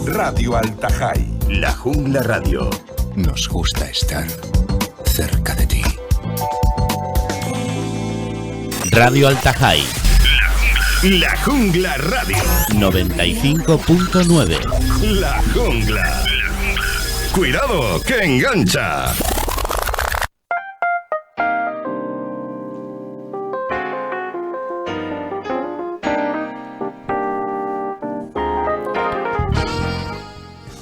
Radio Altajay. La Jungla Radio. Nos gusta estar cerca de ti. Radio Altajay. La Jungla Radio. 95.9. La Jungla. ¡Cuidado, que engancha!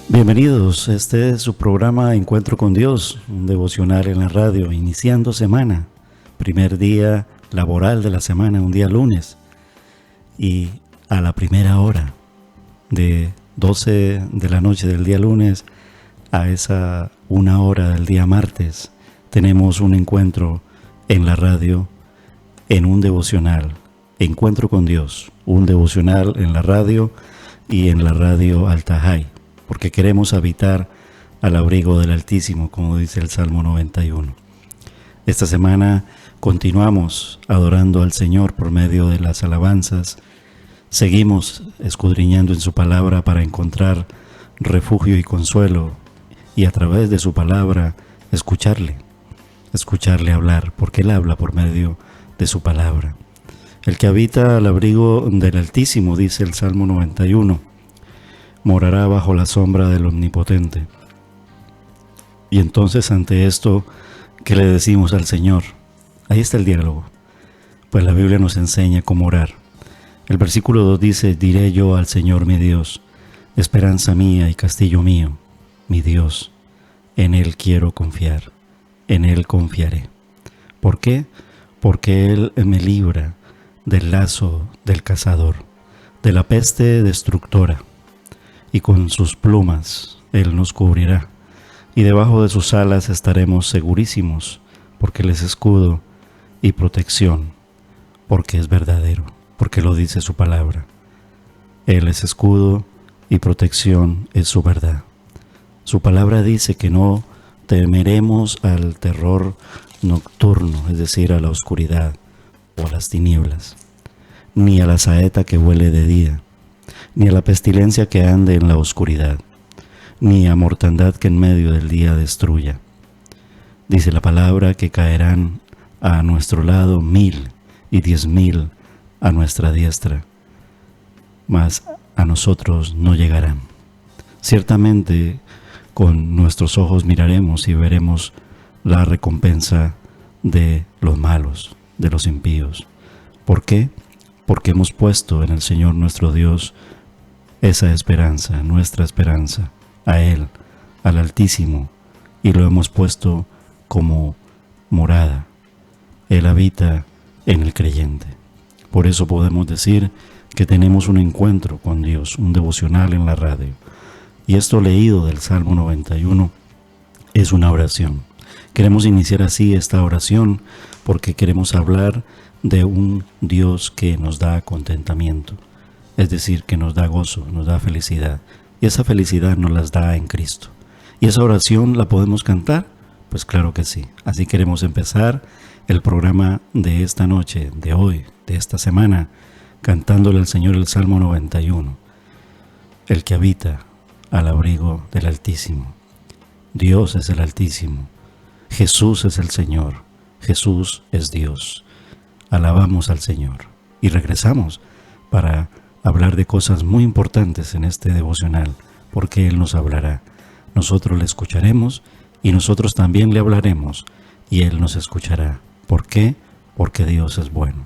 Bienvenidos, este es su programa Encuentro con Dios, un devocional en la radio, iniciando semana, primer día laboral de la semana, un día lunes, y a la primera hora de 12 de la noche del día lunes a esa 1 hora del día martes, tenemos un encuentro en la radio, en un devocional, Encuentro con Dios, un devocional en la radio y en la radio Altajay, porque queremos habitar al abrigo del Altísimo, como dice el Salmo 91. Esta semana continuamos adorando al Señor por medio de las alabanzas. Seguimos escudriñando en su palabra para encontrar refugio y consuelo, y a través de su palabra escucharle hablar, porque Él habla por medio de su palabra. El que habita al abrigo del Altísimo, dice el Salmo 91, morará bajo la sombra del Omnipotente. Y entonces, ante esto, ¿qué le decimos al Señor? Ahí está el diálogo, pues la Biblia nos enseña cómo orar. El versículo 2 dice: diré yo al Señor mi Dios, esperanza mía y castillo mío, mi Dios, en Él quiero confiar, en Él confiaré. ¿Por qué? Porque Él me libra del lazo del cazador, de la peste destructora, y con sus plumas Él nos cubrirá, y debajo de sus alas estaremos segurísimos, porque Él es escudo y protección, porque es verdadero, porque lo dice su palabra. Él es escudo y protección, es su verdad. Su palabra dice que no temeremos al terror nocturno, es decir, a la oscuridad o a las tinieblas, ni a la saeta que vuele de día, ni a la pestilencia que ande en la oscuridad, ni a mortandad que en medio del día destruya. Dice la palabra que caerán a nuestro lado 1,000 y 10,000 a nuestra diestra, mas a nosotros no llegarán. Ciertamente con nuestros ojos miraremos y veremos la recompensa de los malos, de los impíos. ¿Por qué? Porque hemos puesto en el Señor nuestro Dios esa esperanza, nuestra esperanza, a Él, al Altísimo, y lo hemos puesto como morada. Él habita en el creyente. Por eso podemos decir que tenemos un encuentro con Dios, un devocional en la radio. Y esto leído del Salmo 91 es una oración. Queremos iniciar así esta oración porque queremos hablar de un Dios que nos da contentamiento, es decir, que nos da gozo, nos da felicidad, y esa felicidad nos las da en Cristo. ¿Y esa oración la podemos cantar? Pues claro que sí. Así queremos empezar el programa de esta noche, de hoy, de esta semana, cantándole al Señor el Salmo 91, el que habita al abrigo del Altísimo. Dios es el Altísimo, Jesús es el Señor, Jesús es Dios. Alabamos al Señor y regresamos para hablar de cosas muy importantes en este devocional, porque Él nos hablará. Nosotros le escucharemos y nosotros también le hablaremos y Él nos escuchará. ¿Por qué? Porque Dios es bueno.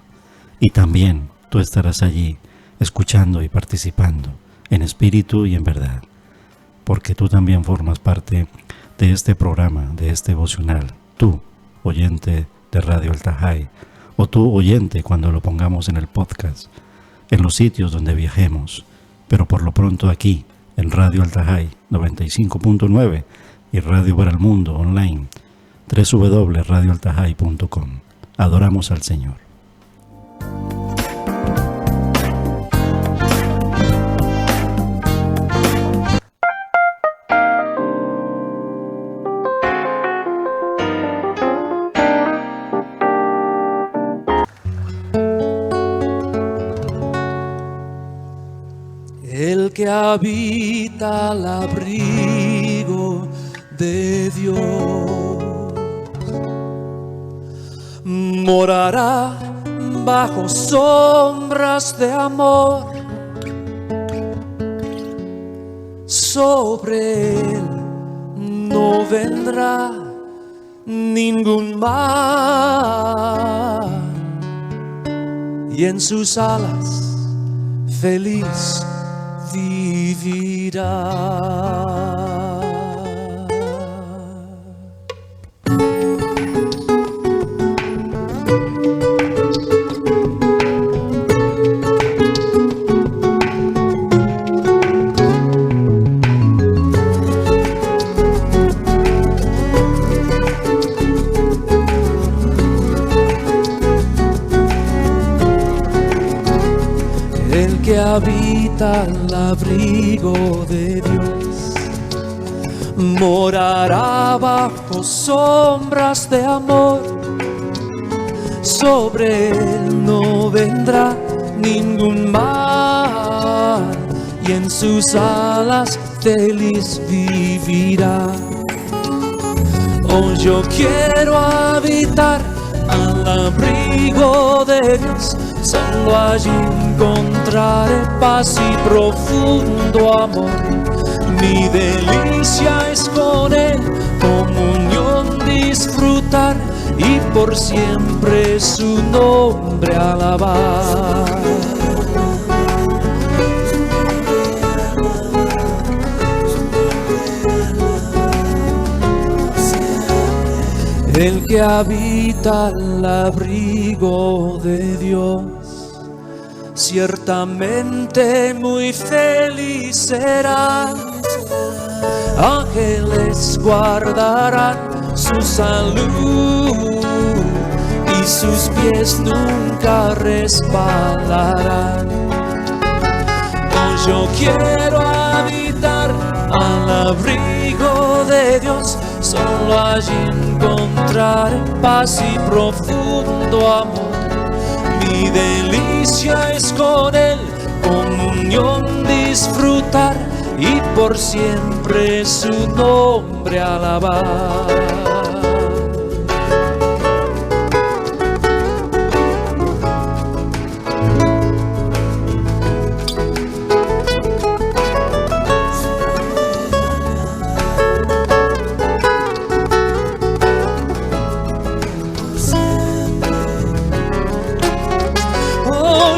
Y también tú estarás allí escuchando y participando en espíritu y en verdad, porque tú también formas parte de este programa, de este devocional. Tú, oyente de Radio Altajay, o tú, oyente cuando lo pongamos en el podcast, en los sitios donde viajemos, pero por lo pronto aquí, en Radio Altajay 95.9 y Radio para el Mundo online, www.radioaltajay.com. Adoramos al Señor. El que habita al abrigo de Dios morará bajo sombras de amor. Sobre él no vendrá ningún mal, y en sus alas feliz vivirá. El que habita al abrigo de Dios morará bajo sombras de amor. Sobre él no vendrá ningún mal, y en sus alas feliz vivirá. Oh, yo quiero habitar al abrigo de Dios, solo allí encontraré paz y profundo amor. Mi delicia es con él, comunión disfrutar y por siempre su nombre alabar. El que habita al abrigo de Dios ciertamente muy feliz será. Ángeles guardarán su salud y sus pies nunca resbalarán. Oh, yo quiero habitar al abrigo de Dios, solo allí encontraré paz y profundo amor. Mi delicia es con él, comunión disfrutar y por siempre su nombre alabar.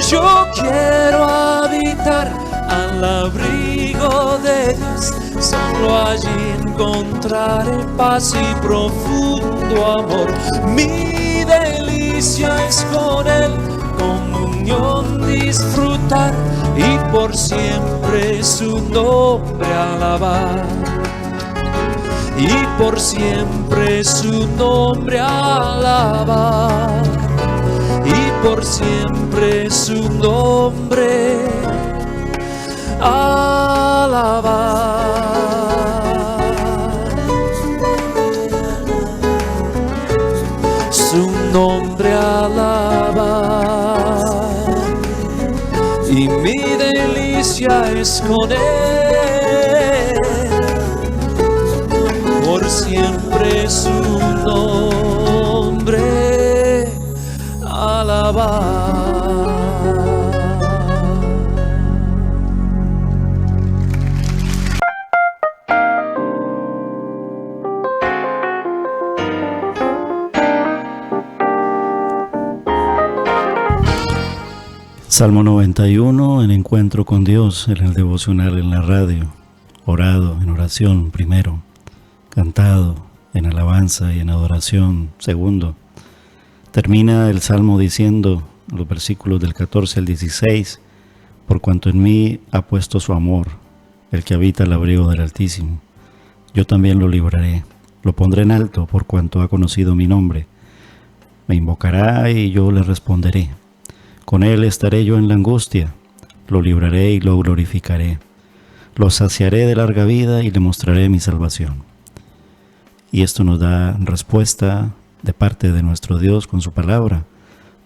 Yo quiero habitar al abrigo de Dios, solo allí encontraré paz y profundo amor. Mi delicia es con él, comunión disfrutar y por siempre su nombre alabar. Y por siempre su nombre alabar. Y por siempre su nombre alabar. Su nombre alabar. Y mi delicia es con él, por siempre su nombre alabar. Salmo 91, en encuentro con Dios, en el devocional en la radio, orado en oración primero, cantado en alabanza y en adoración segundo. Termina el Salmo diciendo, los versículos del 14 al 16, por cuanto en mí ha puesto su amor, el que habita el abrigo del Altísimo. Yo también lo libraré, lo pondré en alto por cuanto ha conocido mi nombre. Me invocará y yo le responderé. Con él estaré yo en la angustia, lo libraré y lo glorificaré. Lo saciaré de larga vida y le mostraré mi salvación. Y esto nos da respuesta de parte de nuestro Dios con su palabra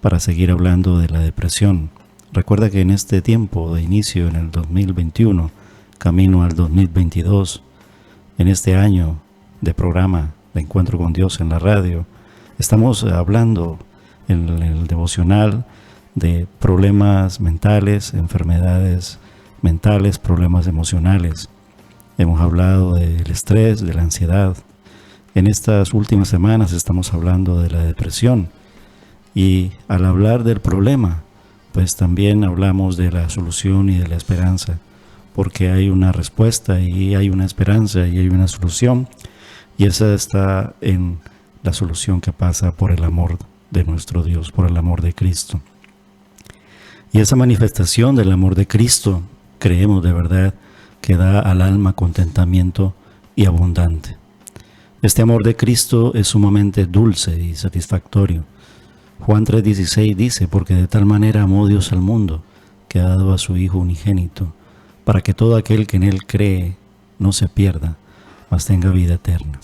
para seguir hablando de la depresión Recuerda que en este tiempo de inicio, en el 2021, camino al 2022, en este año de programa de Encuentro con Dios en la radio, estamos hablando en el devocional de problemas mentales, enfermedades mentales, problemas emocionales. Hemos hablado del estrés, de la ansiedad. En estas últimas semanas estamos hablando de la depresión. Y al hablar del problema, pues también hablamos de la solución y de la esperanza, porque hay una respuesta y hay una esperanza y hay una solución, y esa está en la solución que pasa por el amor de nuestro Dios, por el amor de Cristo. Y esa manifestación del amor de Cristo, creemos de verdad, que da al alma contentamiento y abundante. Este amor de Cristo es sumamente dulce y satisfactorio. Juan 3:16 dice: porque de tal manera amó Dios al mundo, que ha dado a su Hijo unigénito, para que todo aquel que en Él cree no se pierda, mas tenga vida eterna.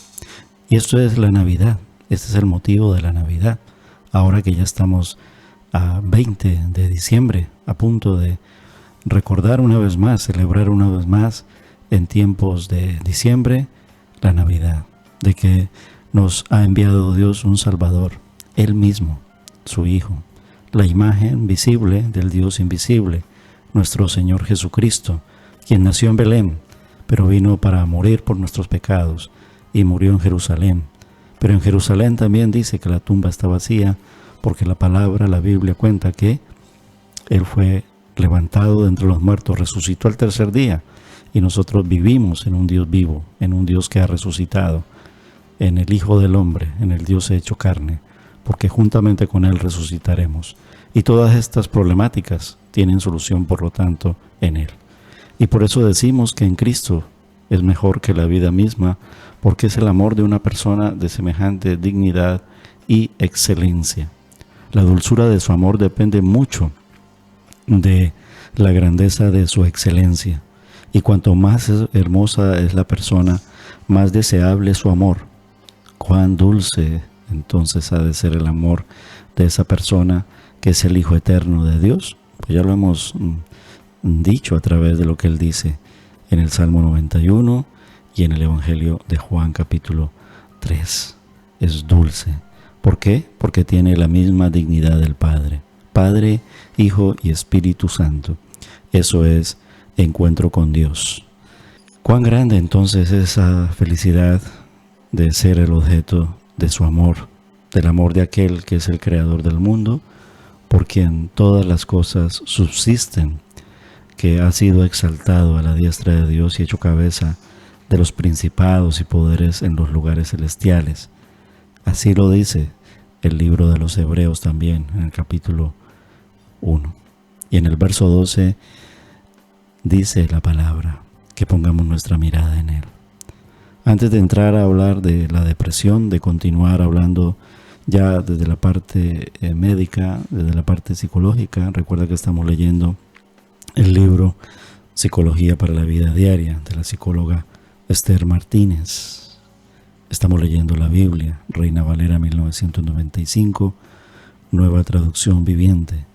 Y esto es la Navidad, este es el motivo de la Navidad. Ahora que ya estamos a 20 de diciembre, a punto de recordar una vez más, celebrar una vez más en tiempos de diciembre, la Navidad, de que nos ha enviado Dios un Salvador, Él mismo, su Hijo, la imagen visible del Dios invisible, nuestro Señor Jesucristo, quien nació en Belén, pero vino para morir por nuestros pecados y murió en Jerusalén. Pero en Jerusalén también dice que la tumba está vacía, porque la palabra, la Biblia cuenta que Él fue levantado de entre los muertos, resucitó al tercer día, y nosotros vivimos en un Dios vivo, en un Dios que ha resucitado, en el Hijo del Hombre, en el Dios hecho carne, porque juntamente con Él resucitaremos. Y todas estas problemáticas tienen solución, por lo tanto, en Él. Y por eso decimos que en Cristo es mejor que la vida misma, porque es el amor de una persona de semejante dignidad y excelencia. La dulzura de su amor depende mucho de la grandeza de su excelencia. Y cuanto más hermosa es la persona, más deseable es su amor. Cuán dulce entonces ha de ser el amor de esa persona que es el Hijo eterno de Dios. Pues ya lo hemos dicho a través de lo que Él dice en el Salmo 91 y en el Evangelio de Juan capítulo 3. Es dulce. ¿Por qué? Porque tiene la misma dignidad del Padre. Padre, Hijo y Espíritu Santo. Eso es encuentro con Dios. Cuán grande entonces es esa felicidad de ser el objeto de su amor, del amor de aquel que es el creador del mundo, por quien todas las cosas subsisten, que ha sido exaltado a la diestra de Dios y hecho cabeza de los principados y poderes en los lugares celestiales. Así lo dice el libro de los Hebreos también, en el capítulo 1. Y en el verso 12 dice la palabra, que pongamos nuestra mirada en Él. Antes de entrar a hablar de la depresión, de continuar hablando ya desde la parte médica, desde la parte psicológica, recuerda que estamos leyendo el libro Psicología para la Vida Diaria, de la psicóloga Esther Martínez. Estamos leyendo la Biblia, Reina Valera 1995, nueva traducción viviente,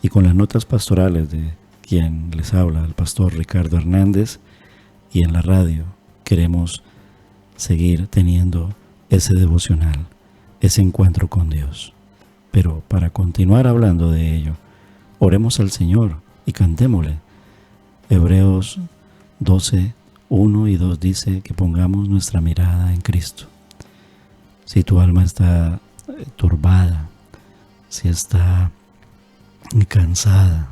y con las notas pastorales de quien les habla, el pastor Ricardo Hernández, y en la radio queremos seguir teniendo ese devocional, ese encuentro con Dios. Pero para continuar hablando de ello, oremos al Señor y cantémosle. Hebreos 12, 1 y 2 dice que pongamos nuestra mirada en Cristo. Si tu alma está turbada, si está cansada,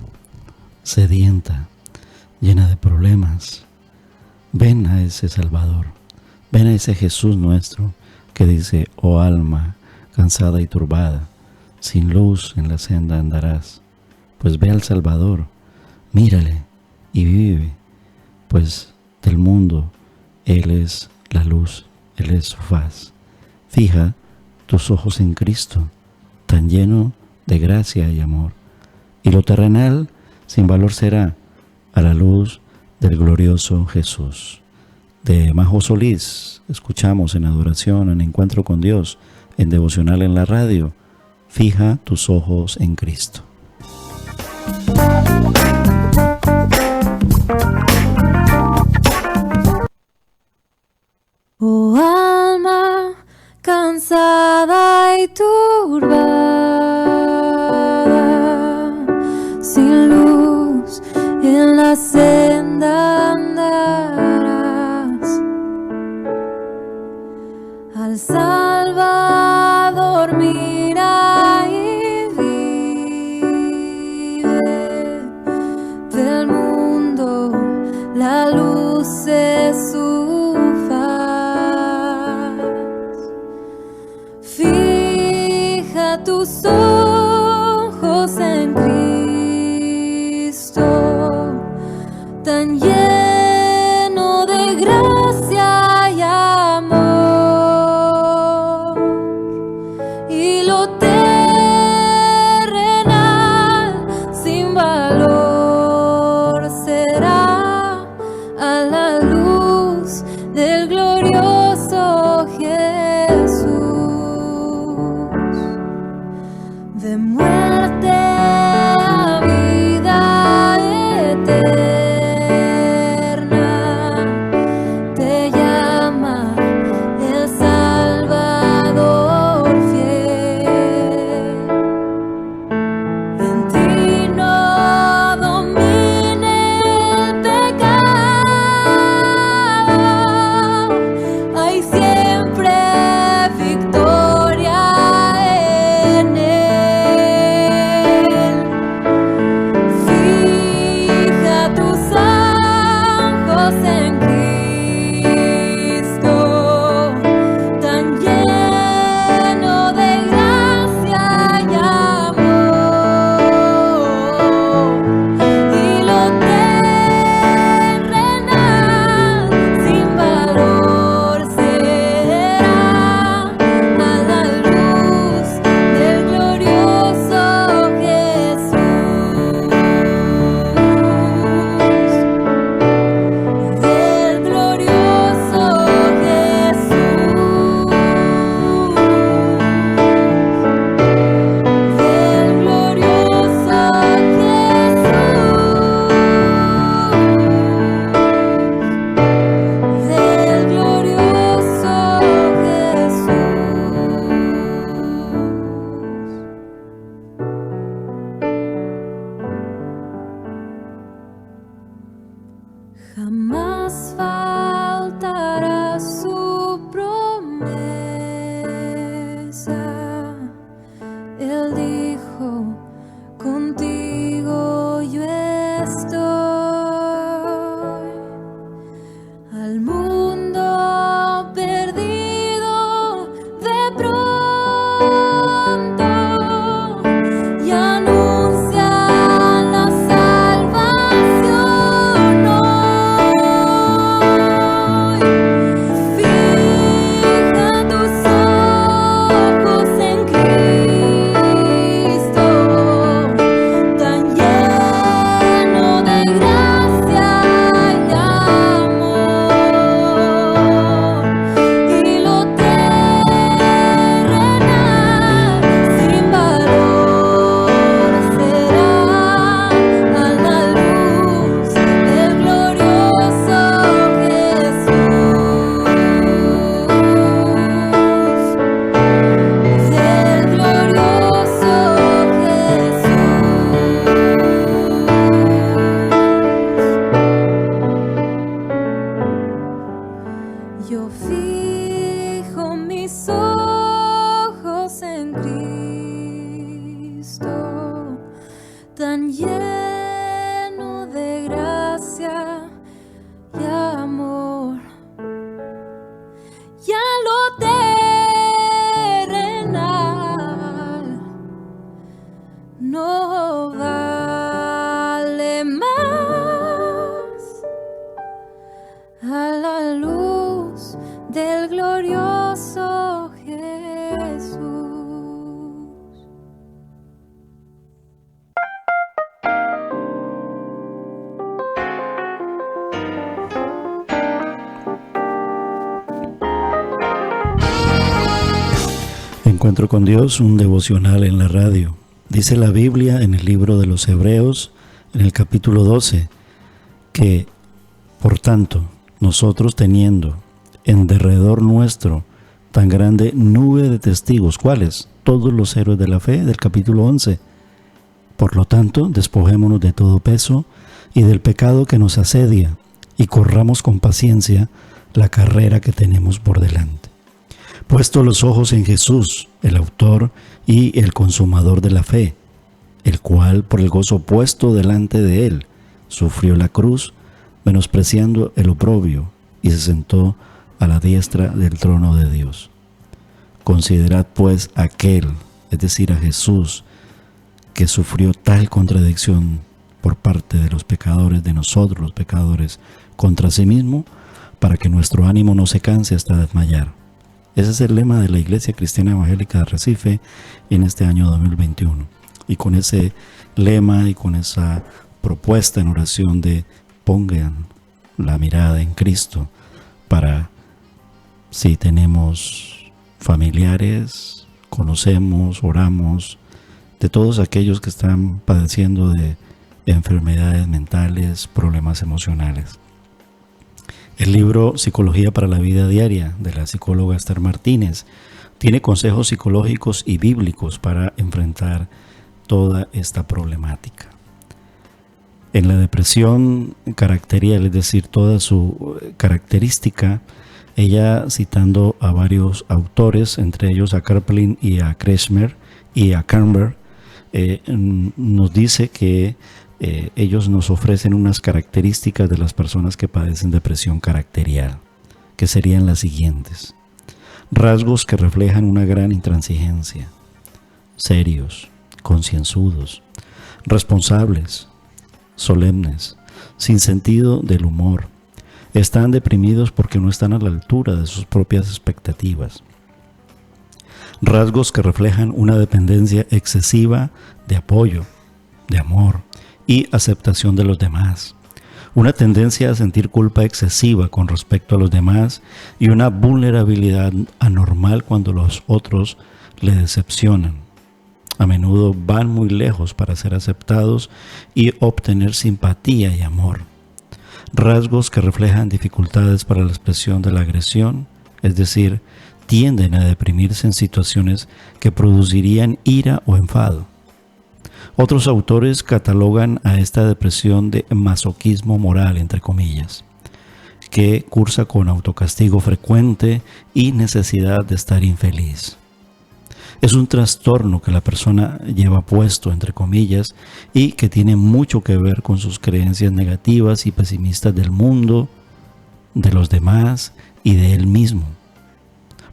sedienta, llena de problemas, ven a ese Salvador, ven a ese Jesús nuestro que dice: oh alma cansada y turbada, sin luz en la senda andarás. Pues ve al Salvador, mírale y vive, pues del mundo Él es la luz, Él es su faz. Fija tus ojos en Cristo, tan lleno de gracia y amor, y lo terrenal sin valor será a la luz del glorioso Jesús. De Majo Solís escuchamos en adoración, en encuentro con Dios, en devocional en la radio. Fija tus ojos en Cristo. senda andarás, al Salvador mira y vive, del mundo la luz es su faz. Fija tus ojos en Cristo, tan lleno de gracia y amor, y lo terrenal sin valor será a la luz del glorioso Jesús. De muerte a vida eterna te llama el Salvador fiel. En ti no domine el pecado, hay siempre victoria en él. Fija tus ojos en Cristo, tan lleno de gracia y amor, y lo terrenal sin valor será a la luz del glorioso Jesús, del glorioso Jesús, del glorioso Jesús, del glorioso Jesús. Jamás faltará su promesa. Él dijo, contigo yo estoy. Al mundo perdido de pronto y anuncia la salvación hoy. Fija tus ojos en Cristo, tan lleno de gracia y amor, y lo terrenal sin valor será a la luz del glorioso Jesús, del glorioso Jesús. Yo fijo mis ojos en Cristo, tan lleno de gracia y amor, ya lo terrenal no vale más a la luz del glorioso Jesús. Encuentro con Dios, un devocional en la radio. Dice la Biblia en el libro de los Hebreos, en el capítulo 12, que, por tanto, nosotros teniendo en derredor nuestro tan grande nube de testigos, ¿cuáles? Todos los héroes de la fe, del capítulo 11. Por lo tanto, despojémonos de todo peso y del pecado que nos asedia, y corramos con paciencia la carrera que tenemos por delante. Puesto los ojos en Jesús, el autor y el consumador de la fe, el cual por el gozo puesto delante de él sufrió la cruz, menospreciando el oprobio, y se sentó a la diestra del trono de Dios. Considerad pues aquel, es decir, a Jesús, que sufrió tal contradicción por parte de los pecadores, de nosotros los pecadores, contra sí mismo, para que nuestro ánimo no se canse hasta desmayar. Ese es el lema de la Iglesia Cristiana Evangélica de Recife en este año 2021. Y con ese lema y con esa propuesta en oración de pongan la mirada en Cristo, para si tenemos familiares, conocemos, oramos, de todos aquellos que están padeciendo de enfermedades mentales, problemas emocionales. El libro Psicología para la Vida Diaria de la psicóloga Esther Martínez tiene consejos psicológicos y bíblicos para enfrentar toda esta problemática. En la depresión caracterial, es decir, toda su característica, ella citando a varios autores, entre ellos a Kraepelin y a Kretschmer y a Kernberg, nos dice que ellos nos ofrecen unas características de las personas que padecen depresión caracterial, que serían las siguientes: rasgos que reflejan una gran intransigencia, serios, concienzudos, responsables, solemnes, sin sentido del humor, están deprimidos porque no están a la altura de sus propias expectativas. Rasgos que reflejan una dependencia excesiva de apoyo, de amor y aceptación de los demás, una tendencia a sentir culpa excesiva con respecto a los demás y una vulnerabilidad anormal cuando los otros le decepcionan. A menudo van muy lejos para ser aceptados y obtener simpatía y amor. Rasgos que reflejan dificultades para la expresión de la agresión, es decir, tienden a deprimirse en situaciones que producirían ira o enfado. Otros autores catalogan a esta depresión de masoquismo moral, entre comillas, que cursa con autocastigo frecuente y necesidad de estar infeliz. Es un trastorno que la persona lleva puesto, entre comillas, y que tiene mucho que ver con sus creencias negativas y pesimistas del mundo, de los demás y de él mismo.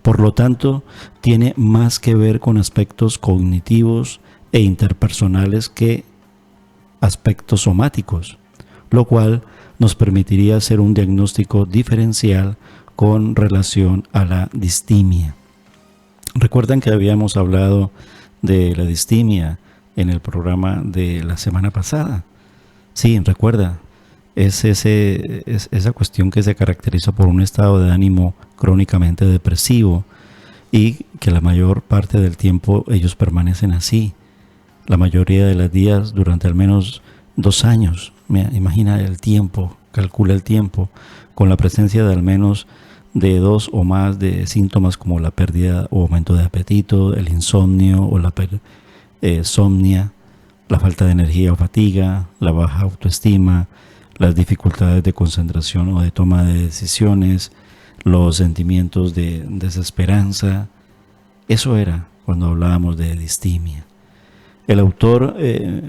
Por lo tanto, tiene más que ver con aspectos cognitivos e interpersonales que aspectos somáticos, lo cual nos permitiría hacer un diagnóstico diferencial con relación a la distimia. Recuerdan que habíamos hablado de la distimia en el programa de la semana pasada. Sí, recuerda, es esa cuestión que se caracteriza por un estado de ánimo crónicamente depresivo y que la mayor parte del tiempo ellos permanecen así. La mayoría de los días durante al menos 2 años. Imagina el tiempo, calcula el tiempo, con la presencia de al menos de 2 o más de síntomas como la pérdida o aumento de apetito, el insomnio o la somnia, la falta de energía o fatiga, la baja autoestima, las dificultades de concentración o de toma de decisiones, los sentimientos de desesperanza. Eso era cuando hablábamos de distimia. El autor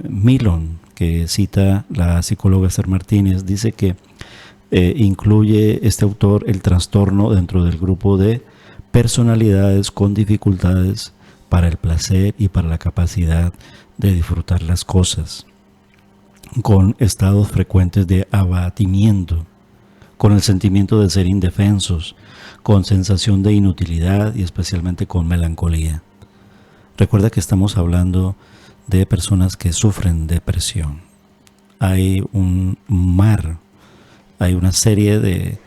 Milon, que cita la psicóloga Esther Martínez, dice que incluye este autor el trastorno dentro del grupo de personalidades con dificultades para el placer y para la capacidad de disfrutar las cosas, con estados frecuentes de abatimiento, con el sentimiento de ser indefensos, con sensación de inutilidad y especialmente con melancolía. Recuerda que estamos hablando de personas que sufren depresión. Hay un mar, hay una serie de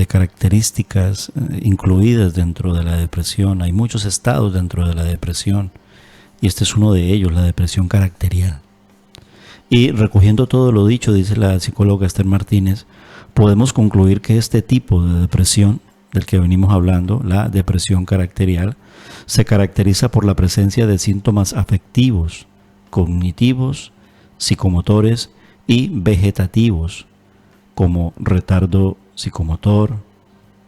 características incluidas dentro de la depresión. Hay muchos estados dentro de la depresión y este es uno de ellos, la depresión caracterial. Y recogiendo todo lo dicho, dice la psicóloga Esther Martínez, podemos concluir que este tipo de depresión del que venimos hablando, la depresión caracterial, se caracteriza por la presencia de síntomas afectivos, cognitivos, psicomotores y vegetativos, como retardo psicomotor,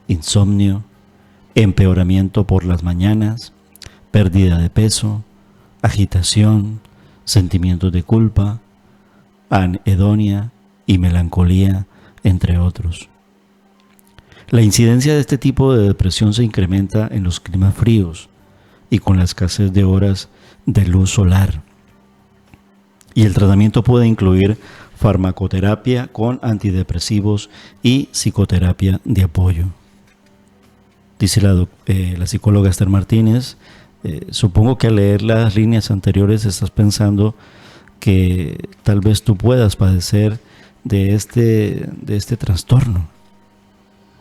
insomnio, empeoramiento por las mañanas, pérdida de peso, agitación, sentimientos de culpa, anedonia y melancolía, entre otros. La incidencia de este tipo de depresión se incrementa en los climas fríos y con la escasez de horas de luz solar. Y el tratamiento puede incluir farmacoterapia con antidepresivos y psicoterapia de apoyo. Dice la psicóloga Esther Martínez, supongo que al leer las líneas anteriores estás pensando que tal vez tú puedas padecer de este trastorno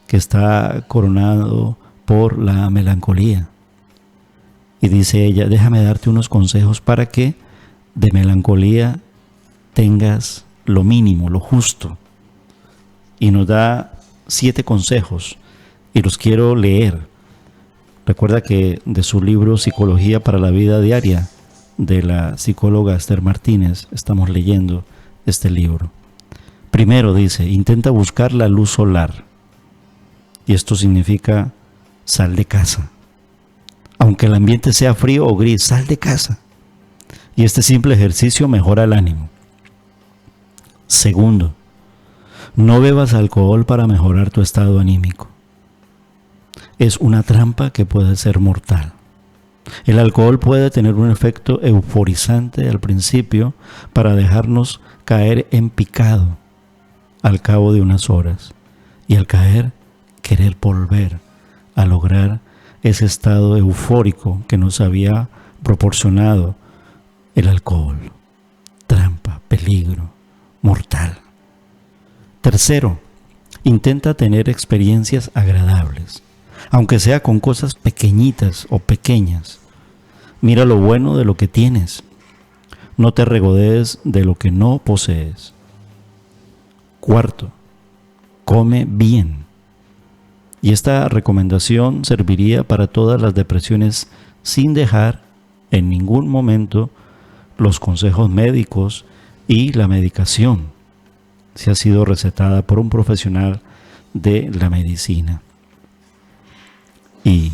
que está coronado por la melancolía. Y dice ella, déjame darte unos consejos para que de melancolía tengas lo mínimo, lo justo. Y nos da 7 consejos y los quiero leer. Recuerda que de su libro Psicología para la Vida Diaria, de la psicóloga Esther Martínez, estamos leyendo este libro. Primero dice, intenta buscar la luz solar. Y esto significa sal de casa. Aunque el ambiente sea frío o gris, sal de casa. Y este simple ejercicio mejora el ánimo. Segundo, no bebas alcohol para mejorar tu estado anímico. Es una trampa que puede ser mortal. El alcohol puede tener un efecto euforizante al principio para dejarnos caer en picado al cabo de unas horas. Y al caer, querer volver a lograr ese estado eufórico que nos había proporcionado el alcohol. Trampa, peligro, mortal. Tercero, intenta tener experiencias agradables, aunque sea con cosas pequeñitas o pequeñas. Mira lo bueno de lo que tienes. No te regodees de lo que no posees. Cuarto, come bien. Y esta recomendación serviría para todas las depresiones sin dejar en ningún momento los consejos médicos y la medicación, si ha sido recetada por un profesional de la medicina. Y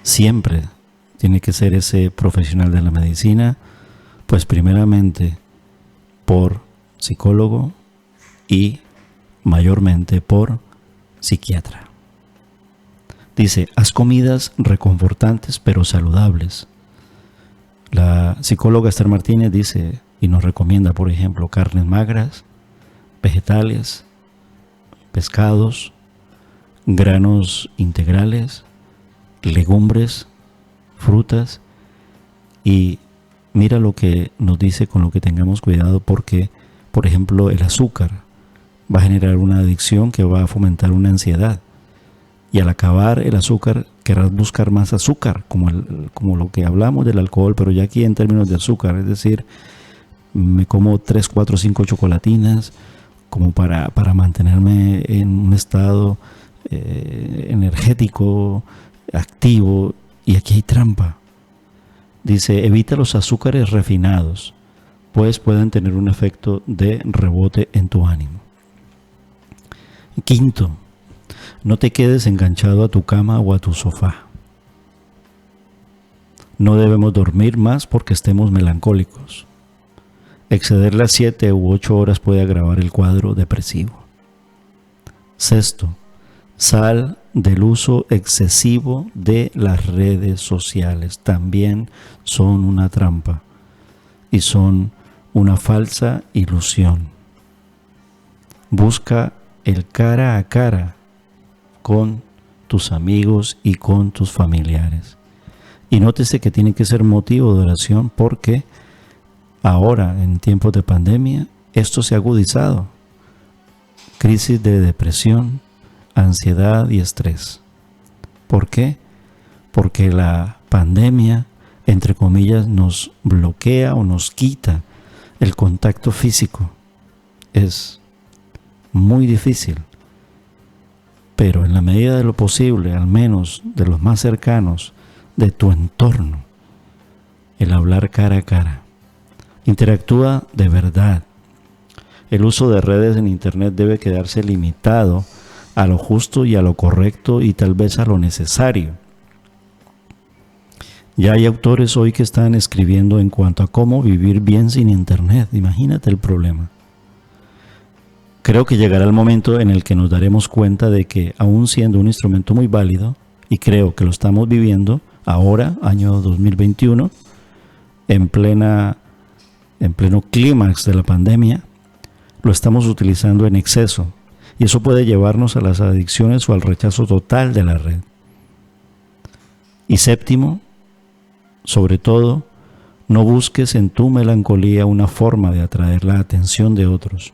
siempre tiene que ser ese profesional de la medicina, pues primeramente por psicólogo y mayormente por psiquiatra. Dice, haz comidas reconfortantes pero saludables. La psicóloga Esther Martínez dice y nos recomienda, por ejemplo, carnes magras, vegetales, pescados, granos integrales, legumbres, frutas. Y mira lo que nos dice con lo que tengamos cuidado, porque, por ejemplo, el azúcar va a generar una adicción que va a fomentar una ansiedad. Y al acabar el azúcar, querrás buscar más azúcar, como lo que hablamos del alcohol, pero ya aquí en términos de azúcar, es decir, me como 3, 4, 5 chocolatinas, como para mantenerme en un estado energético, activo, y aquí hay trampa. Dice, evita los azúcares refinados, pues pueden tener un efecto de rebote en tu ánimo. Quinto, no te quedes enganchado a tu cama o a tu sofá. No debemos dormir más porque estemos melancólicos. Exceder las 7 u 8 horas puede agravar el cuadro depresivo. Sexto, sal del uso excesivo de las redes sociales. También son una trampa y son una falsa ilusión. Busca el cara a cara con tus amigos y con tus familiares. Y nótese que tiene que ser motivo de oración, porque ahora, en tiempos de pandemia, esto se ha agudizado. Crisis de depresión, ansiedad y estrés. ¿Por qué? Porque la pandemia, entre comillas, nos bloquea o nos quita el contacto físico. Es muy difícil. Pero en la medida de lo posible, al menos de los más cercanos, de tu entorno, el hablar cara a cara. Interactúa de verdad. El uso de redes en Internet debe quedarse limitado a lo justo y a lo correcto y tal vez a lo necesario. Ya hay autores hoy que están escribiendo en cuanto a cómo vivir bien sin Internet. Imagínate el problema. Creo que llegará el momento en el que nos daremos cuenta de que, aún siendo un instrumento muy válido, y creo que lo estamos viviendo ahora, año 2021, en pleno clímax de la pandemia, lo estamos utilizando en exceso, y eso puede llevarnos a las adicciones o al rechazo total de la red. Y séptimo, sobre todo, no busques en tu melancolía una forma de atraer la atención de otros.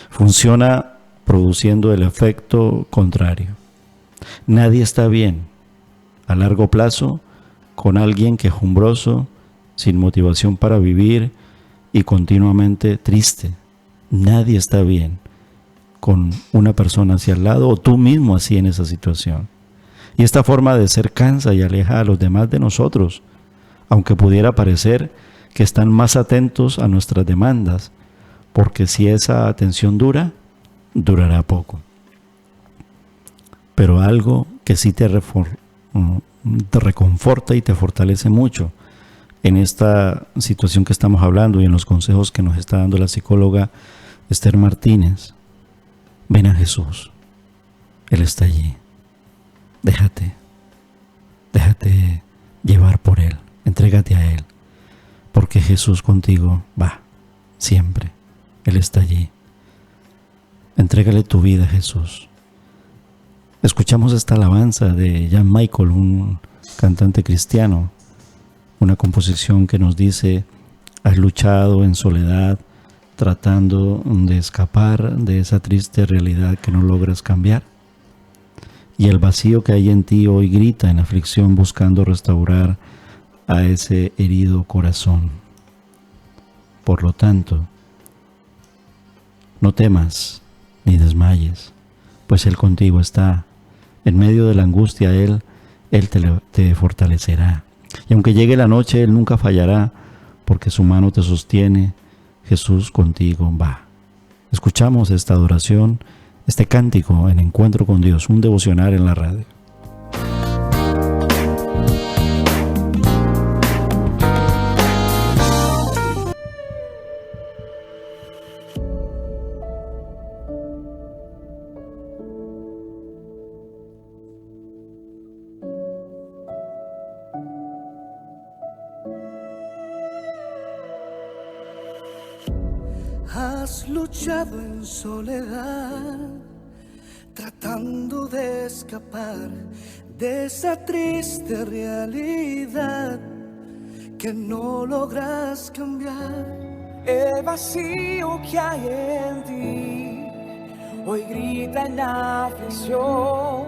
Funciona produciendo el efecto contrario. Nadie está bien a largo plazo con alguien quejumbroso, sin motivación para vivir y continuamente triste. Nadie está bien con una persona hacia el lado o tú mismo así en esa situación. Y esta forma de ser cansa y aleja a los demás de nosotros, aunque pudiera parecer que están más atentos a nuestras demandas, porque si esa atención dura, durará poco. Pero algo que sí te reconforta y te fortalece mucho en esta situación que estamos hablando y en los consejos que nos está dando la psicóloga Esther Martínez. Ven a Jesús. Él está allí. Déjate llevar por Él. Entrégate a Él. Porque Jesús contigo va siempre. Él está allí. Entrégale tu vida a Jesús. Escuchamos esta alabanza de Jan Michael, un cantante cristiano, una composición que nos dice: has luchado en soledad, tratando de escapar de esa triste realidad que no logras cambiar. Y el vacío que hay en ti hoy grita en aflicción, buscando restaurar a ese herido corazón. Por lo tanto, no temas ni desmayes, pues Él contigo está. En medio de la angustia, Él te fortalecerá. Y aunque llegue la noche, Él nunca fallará, porque su mano te sostiene. Jesús contigo va. Escuchamos esta adoración, este cántico en Encuentro con Dios, un devocional en la radio. Has luchado en soledad, tratando de escapar de esa triste realidad que no logras cambiar. El vacío que hay en ti hoy grita en aflicción,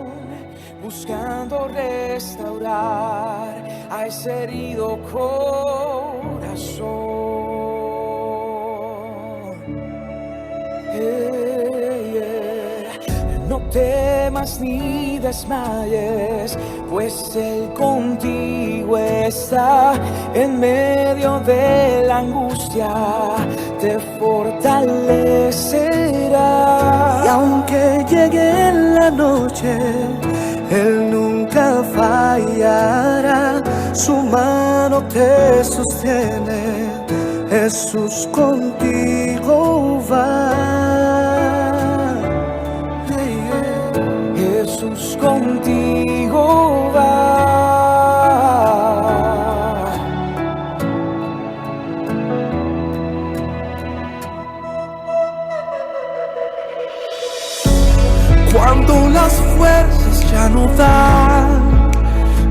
buscando restaurar a ese herido corazón. No temas ni desmayes, pues Él contigo está. En medio de la angustia te fortalecerá. Y aunque llegue la noche, Él nunca fallará. Su mano te sostiene, Jesús contigo va. Jesús contigo va. Cuando las fuerzas ya no dan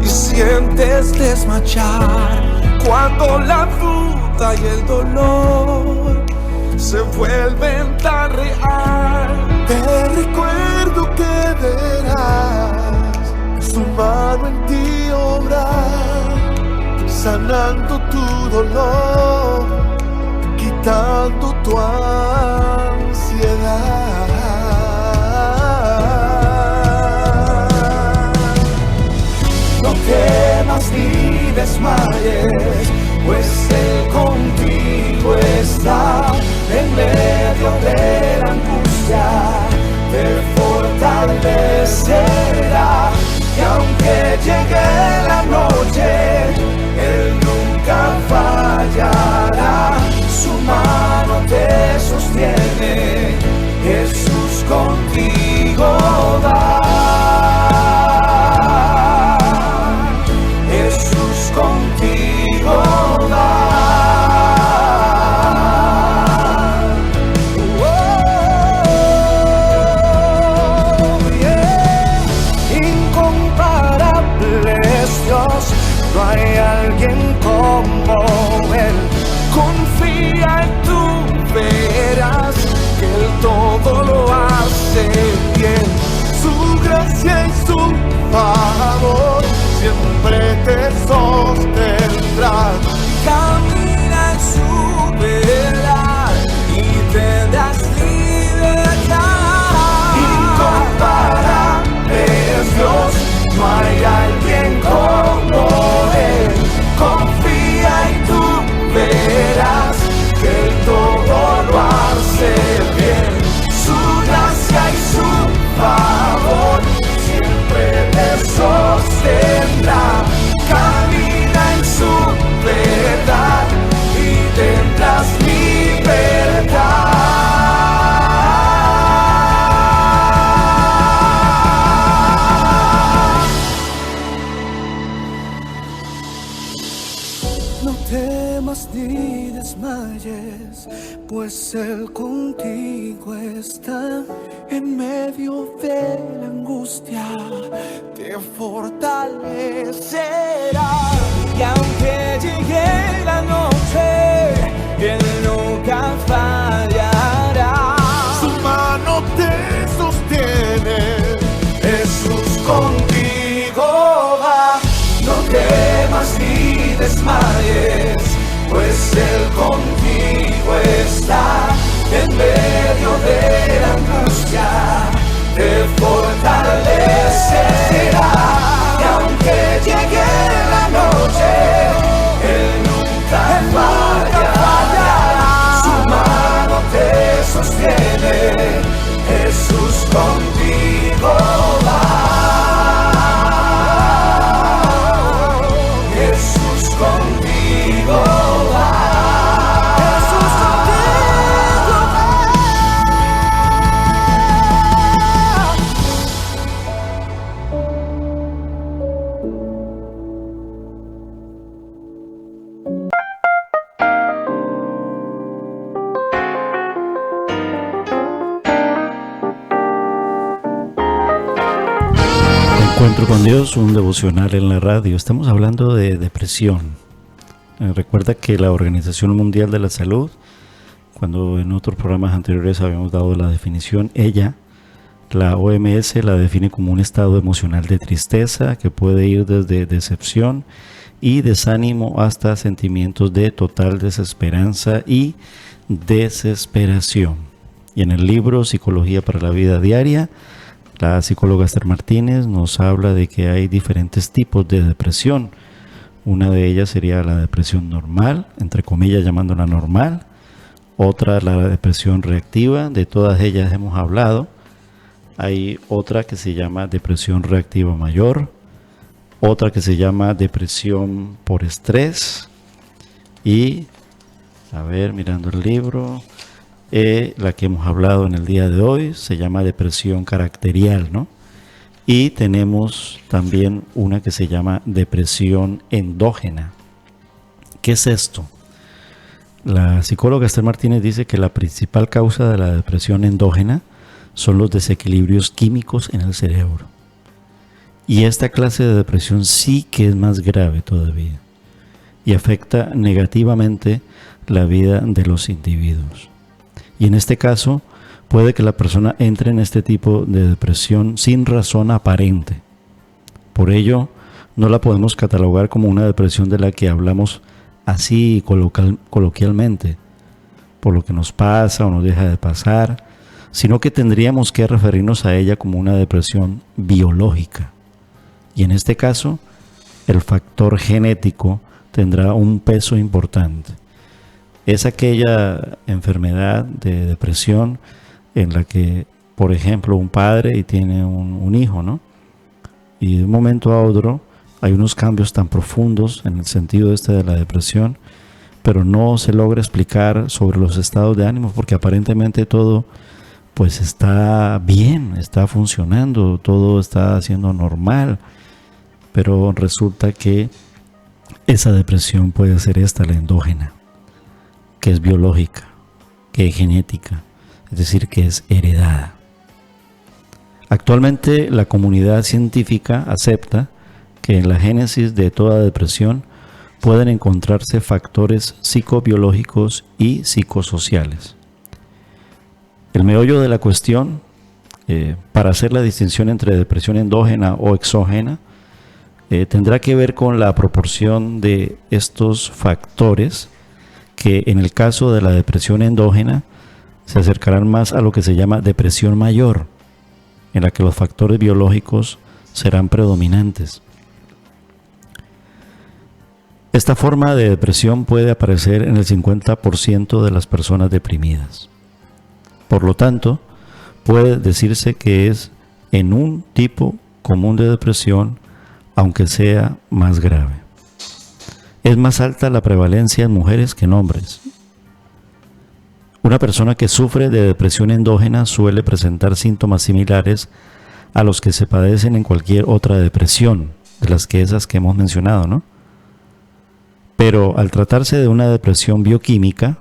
y sientes desmayar, cuando la duda y el dolor se vuelven tan real, te recuerdo que verás su mano en ti obrar, sanando tu dolor, quitando tu ansiedad. No temas ni desmayes, pues Él contigo Él todo lo hace bien. Su gracia y su favor siempre te sostendrá. Camina en su verdad y tendrás libertad. Incomparable es Dios, no hay alguien como Él. Confía y tú verás que Él todo lo hace bien. Su gracia y su favor siempre te sostendrá. Camina en su verdad y tendrás libertad. No temas ni desmayes, pues Él contigo está. En medio de la angustia te fortalecerá. Y aunque llegue la noche, Él nunca fallará. Su mano te sostiene, Jesús contigo va. No temas ni desmayes, pues Él contigo está. En medio de la angustia te fortalecerá. Y aunque llegue la noche, Él nunca fallará. Su mano te sostiene, Jesús contigo va. Jesús contigo va. Encuentro con Dios, un devocional en la radio. Estamos hablando de depresión. Recuerda que la Organización Mundial de la Salud, cuando en otros programas anteriores habíamos dado la definición, la OMS la define como un estado emocional de tristeza que puede ir desde decepción y desánimo hasta sentimientos de total desesperanza y desesperación. Y en el libro Psicología para la Vida Diaria, la psicóloga Esther Martínez nos habla de que hay diferentes tipos de depresión. Una de ellas sería la depresión normal, entre comillas llamándola normal. Otra, la depresión reactiva, de todas ellas hemos hablado. Hay otra que se llama depresión reactiva mayor. Otra que se llama depresión por estrés. Y, mirando el libro, la que hemos hablado en el día de hoy se llama depresión caracterial, ¿no? Y tenemos también una que se llama depresión endógena. ¿Qué es esto? La psicóloga Esther Martínez dice que la principal causa de la depresión endógena son los desequilibrios químicos en el cerebro. Y esta clase de depresión sí que es más grave todavía y afecta negativamente la vida de los individuos. Y en este caso puede que la persona entre en este tipo de depresión sin razón aparente. Por ello, no la podemos catalogar como una depresión de la que hablamos así coloquialmente, por lo que nos pasa o nos deja de pasar, sino que tendríamos que referirnos a ella como una depresión biológica. Y en este caso, el factor genético tendrá un peso importante. Es aquella enfermedad de depresión en la que, por ejemplo, un padre y tiene un hijo, ¿no? Y de un momento a otro hay unos cambios tan profundos en el sentido de la depresión, pero no se logra explicar sobre los estados de ánimo porque aparentemente todo pues está bien, está funcionando, todo está siendo normal, pero resulta que esa depresión puede ser la endógena, que es biológica, que es genética, es decir, que es heredada. Actualmente la comunidad científica acepta que en la génesis de toda depresión pueden encontrarse factores psicobiológicos y psicosociales. El El meollo de la cuestión, para hacer la distinción entre depresión endógena o exógena, tendrá que ver con la proporción de estos factores que en el caso de la depresión endógena se acercarán más a lo que se llama depresión mayor, en la que los factores biológicos serán predominantes. Esta forma de depresión puede aparecer en el 50% de las personas deprimidas. Por lo tanto, puede decirse que es en un tipo común de depresión, aunque sea más grave. Es más alta la prevalencia en mujeres que en hombres. Una persona que sufre de depresión endógena suele presentar síntomas similares a los que se padecen en cualquier otra depresión, de las que esas que hemos mencionado, ¿no? Pero al tratarse de una depresión bioquímica,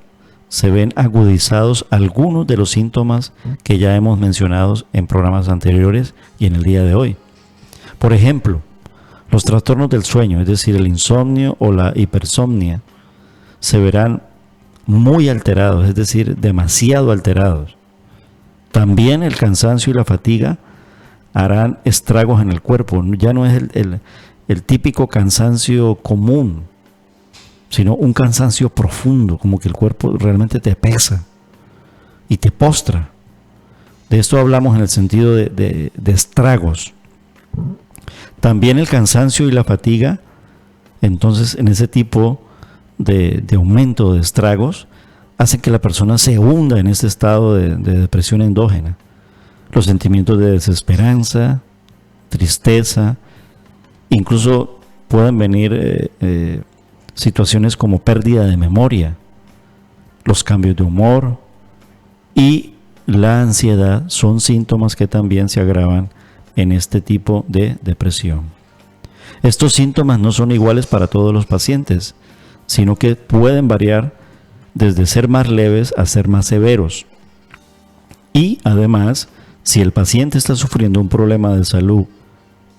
se ven agudizados algunos de los síntomas que ya hemos mencionado en programas anteriores y en el día de hoy. Por ejemplo, los trastornos del sueño, es decir, el insomnio o la hipersomnia, se verán muy alterados, es decir, demasiado alterados. También el cansancio y la fatiga harán estragos en el cuerpo. Ya no es el típico cansancio común, sino un cansancio profundo, como que el cuerpo realmente te pesa y te postra. De esto hablamos en el sentido de estragos. También el cansancio y la fatiga, entonces en ese tipo de aumento de estragos, hacen que la persona se hunda en este estado de depresión endógena. Los sentimientos de desesperanza, tristeza, incluso pueden venir situaciones como pérdida de memoria, los cambios de humor y la ansiedad son síntomas que también se agravan en este tipo de depresión. Estos síntomas no son iguales para todos los pacientes, sino que pueden variar desde ser más leves a ser más severos. Y además, si el paciente está sufriendo un problema de salud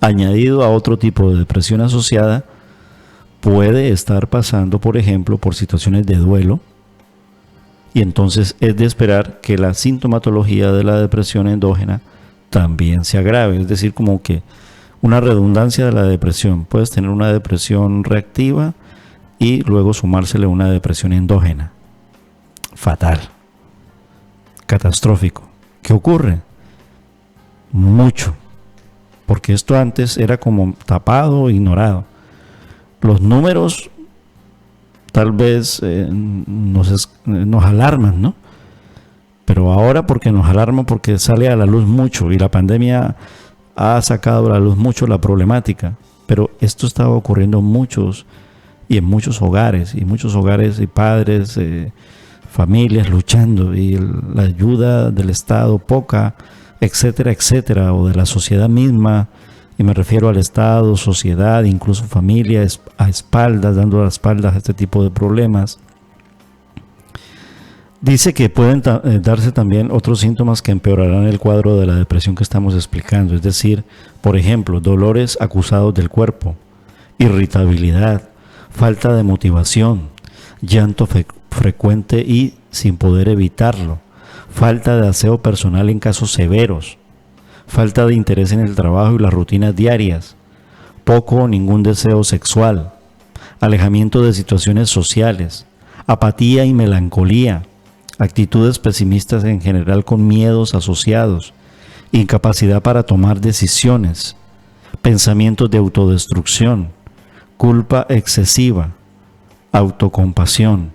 añadido a otro tipo de depresión asociada, puede estar pasando, por ejemplo, por situaciones de duelo, y entonces es de esperar que la sintomatología de la depresión endógena también se agrave, es decir, como que una redundancia de la depresión. Puedes tener una depresión reactiva y luego sumársele una depresión endógena. Fatal, catastrófico. ¿Qué ocurre? Mucho, porque esto antes era como tapado, ignorado. Los números tal vez nos alarman, ¿no? Pero ahora porque nos alarma, porque sale a la luz mucho y la pandemia ha sacado a la luz mucho la problemática. Pero esto estaba ocurriendo en muchos hogares y padres, familias luchando, y la ayuda del Estado poca, etcétera, etcétera, o de la sociedad misma, y me refiero al Estado, sociedad, incluso familia, a espaldas, dando las espaldas a este tipo de problemas. Dice que pueden darse también otros síntomas que empeorarán el cuadro de la depresión que estamos explicando, es decir, por ejemplo, dolores acusados del cuerpo, irritabilidad, falta de motivación, llanto frecuente y sin poder evitarlo, falta de aseo personal en casos severos, falta de interés en el trabajo y las rutinas diarias, poco o ningún deseo sexual, alejamiento de situaciones sociales, apatía y melancolía, actitudes pesimistas en general con miedos asociados, incapacidad para tomar decisiones, pensamientos de autodestrucción, culpa excesiva, autocompasión,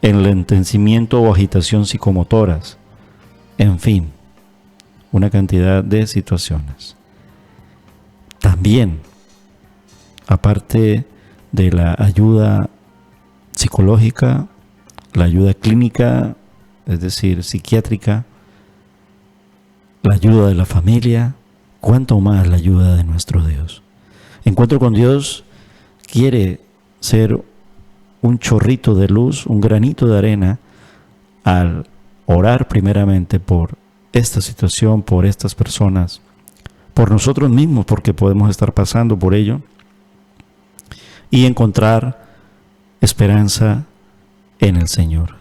enlentecimiento o agitación psicomotoras, en fin, una cantidad de situaciones. También, aparte de la ayuda psicológica, la ayuda clínica, es decir, psiquiátrica, la ayuda de la familia, cuánto más la ayuda de nuestro Dios. Encuentro con Dios quiere ser un chorrito de luz, un granito de arena, al orar primeramente por esta situación, por estas personas, por nosotros mismos, porque podemos estar pasando por ello, y encontrar esperanza en el Señor,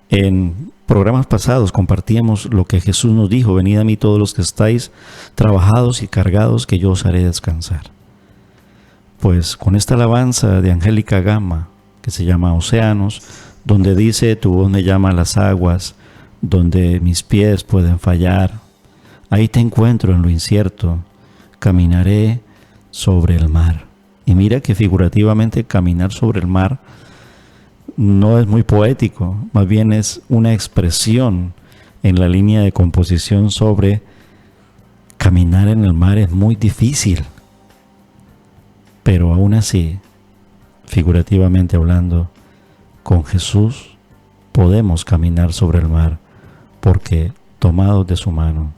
en programas pasados compartíamos lo que Jesús nos dijo: venid a mí todos los que estáis trabajados y cargados, que yo os haré descansar. Pues con esta alabanza de Angélica Gama, que se llama Océanos, donde dice: tu voz me llama a las aguas, donde mis pies pueden fallar, ahí te encuentro en lo incierto, caminaré sobre el mar. Y mira que figurativamente caminar sobre el mar no es muy poético, más bien es una expresión en la línea de composición sobre caminar en el mar. Es muy difícil, pero aún así, figurativamente hablando, con Jesús podemos caminar sobre el mar, porque tomados de su mano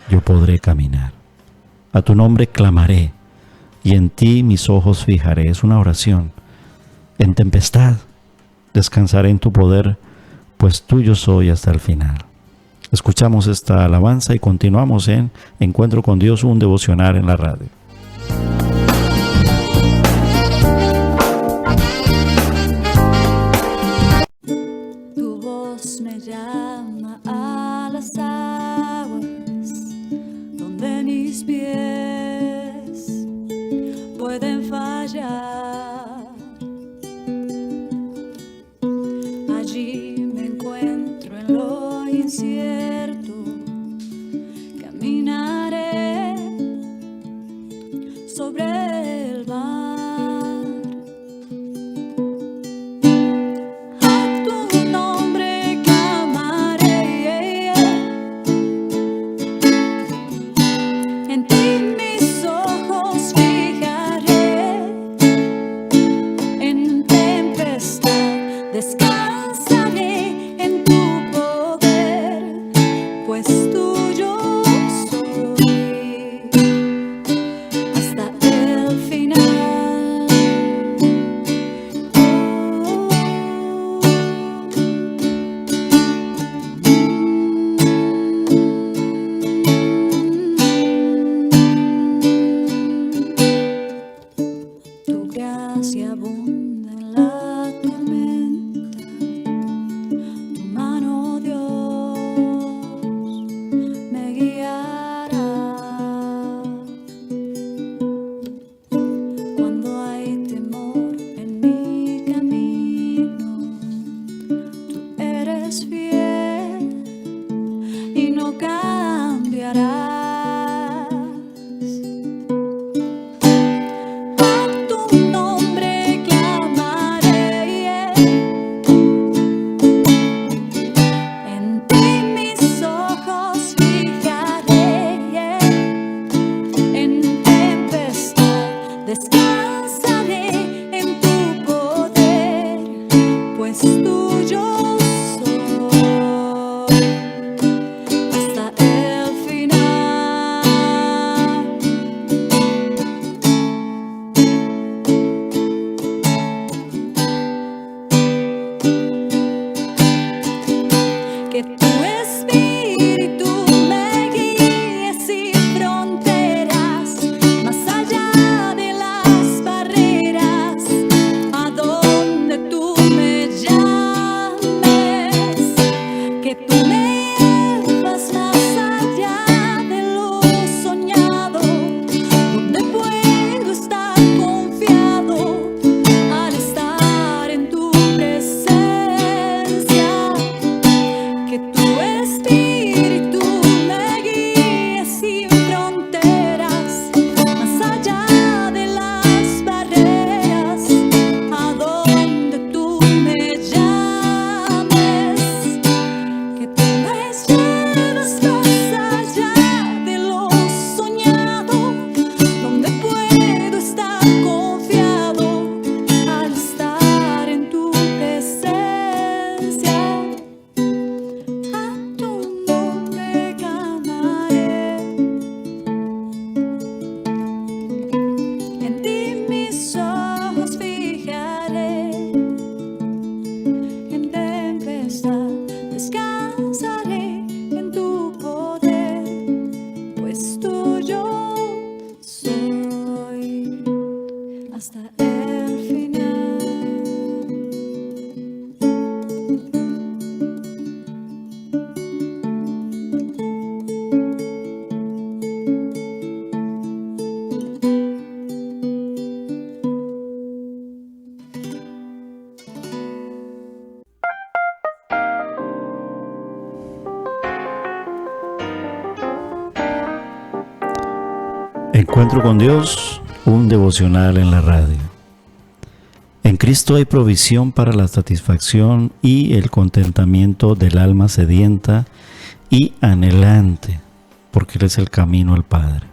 yo podré caminar. A tu nombre clamaré y en ti mis ojos fijaré. Es una oración. En tempestad descansaré en tu poder, pues tuyo soy hasta el final. Escuchamos esta alabanza y continuamos en Encuentro con Dios, un devocional en la radio. Tu voz me llama a las aguas, donde mis pies pueden fallar. Allí me encuentro en lo incierto, caminaré sobre el mar. A tu nombre clamaré, en ti mis ojos fijaré, en tempestad descansaré en tu poder, pues tuyo soy hasta el final. Tu gracia abunda en la tormenta, tu mano, Dios, me guiará. Cuando hay temor en mi camino, tú eres fiel y no cambiarás. A tu nombre clamaré, en ti mis ojos fijaré, en tempestad descansaré en tu poder, pues tuyo soy hasta el final. Que tu espíritu me guíe sin fronteras, más allá de las barreras, a donde tú me llames. Que tú me llevas más allá de lo soñado, donde puedo estar confiado al estar en tu presencia. Que tu espíritu Encuentro con Dios, un devocional en la radio. En Cristo hay provisión para la satisfacción y el contentamiento del alma sedienta y anhelante, porque Él es el camino al Padre.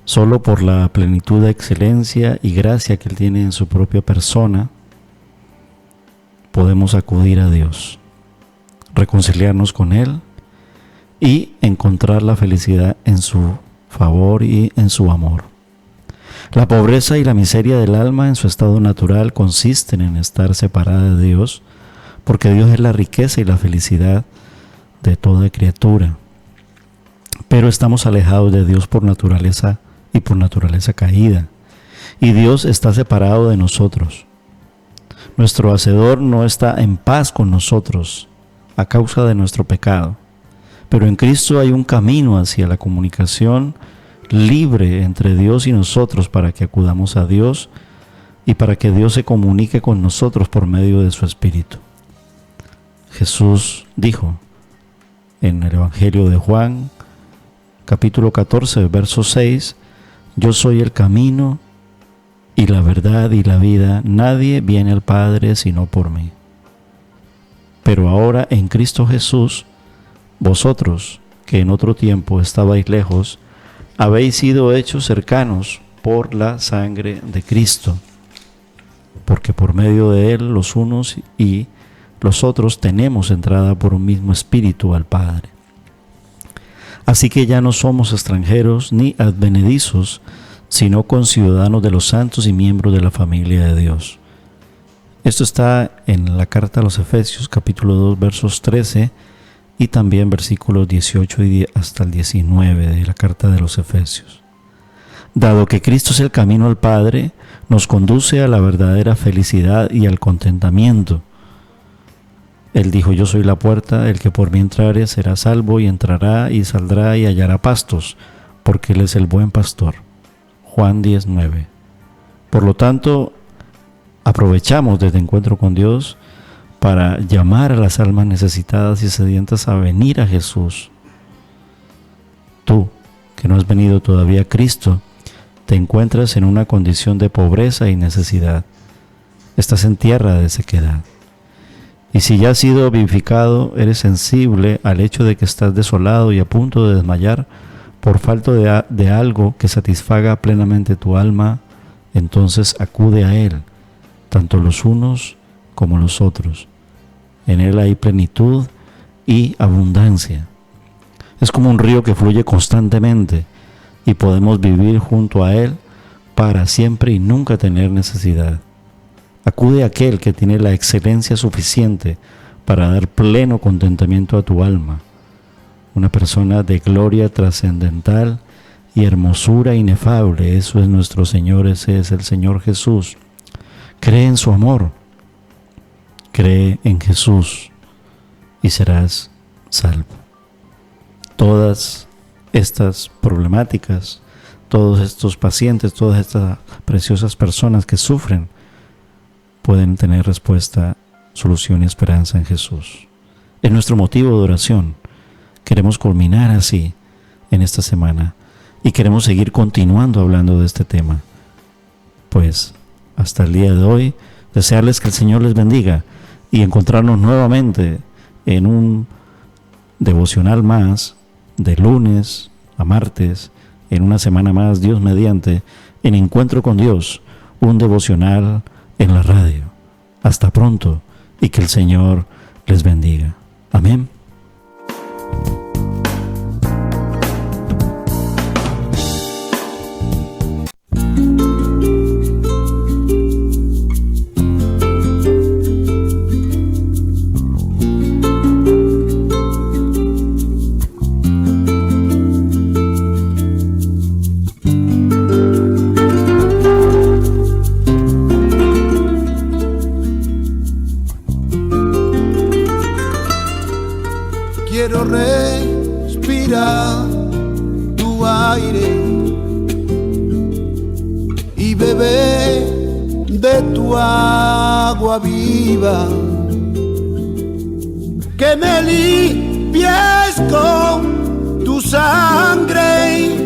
Solo por la plenitud de excelencia y gracia que Él tiene en su propia persona, podemos acudir a Dios, reconciliarnos con Él y encontrar la felicidad en su favor y en su amor. La pobreza y la miseria del alma en su estado natural consisten en estar separada de Dios, porque Dios es la riqueza y la felicidad de toda criatura. Pero estamos alejados de Dios por naturaleza y por naturaleza caída, y Dios está separado de nosotros. Nuestro Hacedor no está en paz con nosotros a causa de nuestro pecado. Pero en Cristo hay un camino hacia la comunicación libre entre Dios y nosotros para que acudamos a Dios y para que Dios se comunique con nosotros por medio de su Espíritu. Jesús dijo en el Evangelio de Juan, capítulo 14, verso 6, yo soy el camino y la verdad y la vida, nadie viene al Padre sino por mí. Pero ahora en Cristo Jesús, vosotros, que en otro tiempo estabais lejos, habéis sido hechos cercanos por la sangre de Cristo, porque por medio de Él los unos y los otros tenemos entrada por un mismo Espíritu al Padre. Así que ya no somos extranjeros ni advenedizos, sino conciudadanos de los santos y miembros de la familia de Dios. Esto está en la carta a los Efesios, capítulo 2, versos 13, y también versículos 18 y hasta el 19 de la carta de los Efesios. Dado que Cristo es el camino al Padre, nos conduce a la verdadera felicidad y al contentamiento. Él dijo, yo soy la puerta, el que por mí entrare será salvo y entrará y saldrá y hallará pastos, porque Él es el buen pastor. Juan 10:9. Por lo tanto, aprovechamos desde Encuentro con Dios para llamar a las almas necesitadas y sedientas a venir a Jesús. Tú, que no has venido todavía a Cristo, te encuentras en una condición de pobreza y necesidad. Estás en tierra de sequedad. Y si ya has sido vivificado, eres sensible al hecho de que estás desolado y a punto de desmayar por falta de algo que satisfaga plenamente tu alma, entonces acude a Él, tanto los unos como los otros. En Él hay plenitud y abundancia. Es como un río que fluye constantemente y podemos vivir junto a Él para siempre y nunca tener necesidad. Acude a aquel que tiene la excelencia suficiente para dar pleno contentamiento a tu alma. Una persona de gloria trascendental y hermosura inefable. Eso es nuestro Señor, ese es el Señor Jesús. Cree en su amor. Cree en Jesús y serás salvo. Todas estas problemáticas, todos estos pacientes, todas estas preciosas personas que sufren, pueden tener respuesta, solución y esperanza en Jesús. Es nuestro motivo de oración. Queremos culminar así en esta semana y queremos seguir continuando hablando de este tema. Pues hasta el día de hoy, desearles que el Señor les bendiga y encontrarnos nuevamente en un devocional más, de lunes a martes, en una semana más, Dios mediante, en Encuentro con Dios, un devocional en la radio. Hasta pronto y que el Señor les bendiga. Amén. Quiero respirar tu aire y beber de tu agua viva, que me limpies con tu sangre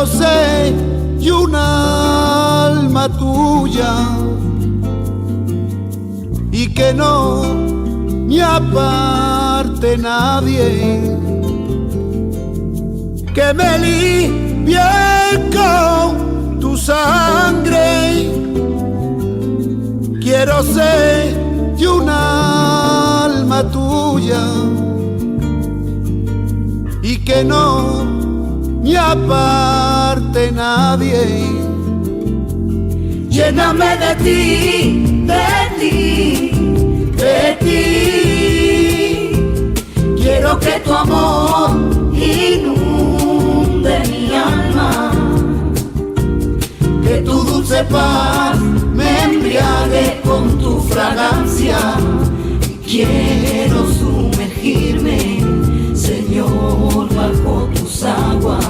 quiero ser y un alma tuya y que no me aparte nadie, que me limpie con tu sangre. Quiero ser y un alma tuya y que no me aparte nadie. Lléname de ti, de ti, de ti. Quiero que tu amor inunde mi alma, que tu dulce paz me embriague con tu fragancia. Quiero sumergirme, Señor, bajo tus aguas.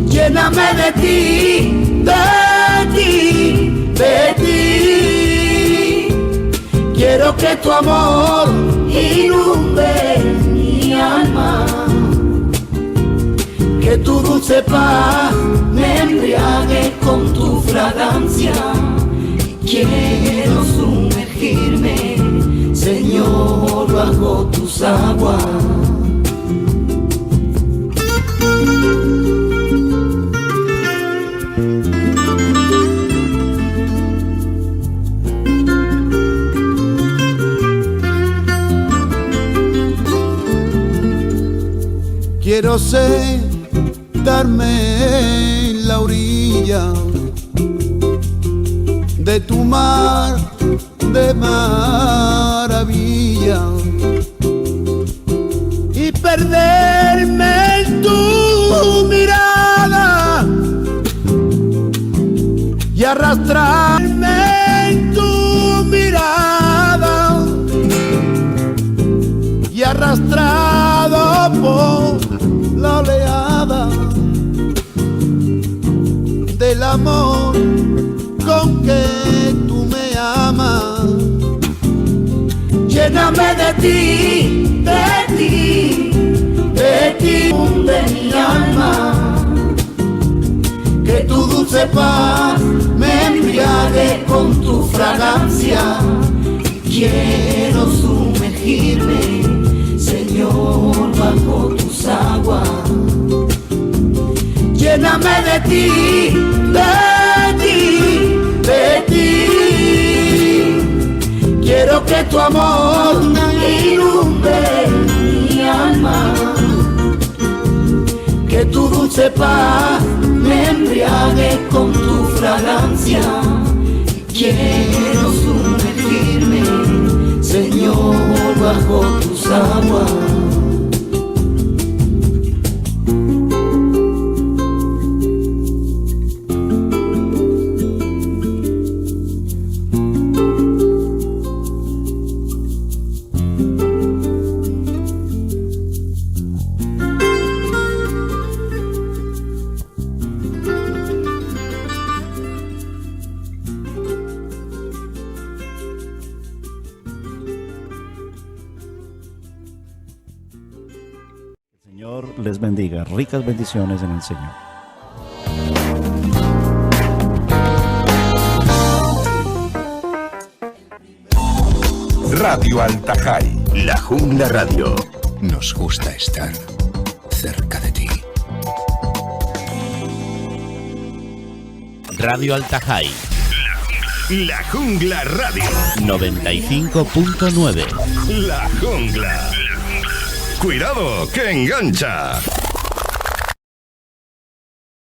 Lléname de ti, de ti, de ti. Quiero que tu amor inunde mi alma, que tu dulce paz me embriague con tu fragancia. Quiero sumergirme, Señor, bajo tus aguas. Quiero sentarme en la orilla de tu mar de maravilla y perderme en tu mirada y arrastrarme en tu mirada y arrastrado por la oleada del amor con que tú me amas. Lléname de ti, de ti, de ti, de mi alma, que tu dulce paz me embriague con tu fragancia. Quiero sumergirme, Señor, bajo tus aguas. Lléname de ti, de ti, de ti. Quiero que tu amor inunde mi alma, que tu dulce paz me embriague con tu fragancia. Quiero sumergirme, Señor, bajo tus aguas. Señor les bendiga, ricas bendiciones en el Señor. Radio Altajay, La Jungla Radio. Nos gusta estar cerca de ti. Radio Altajay. La Jungla Radio. 95.9. La Jungla. Cuidado, que engancha.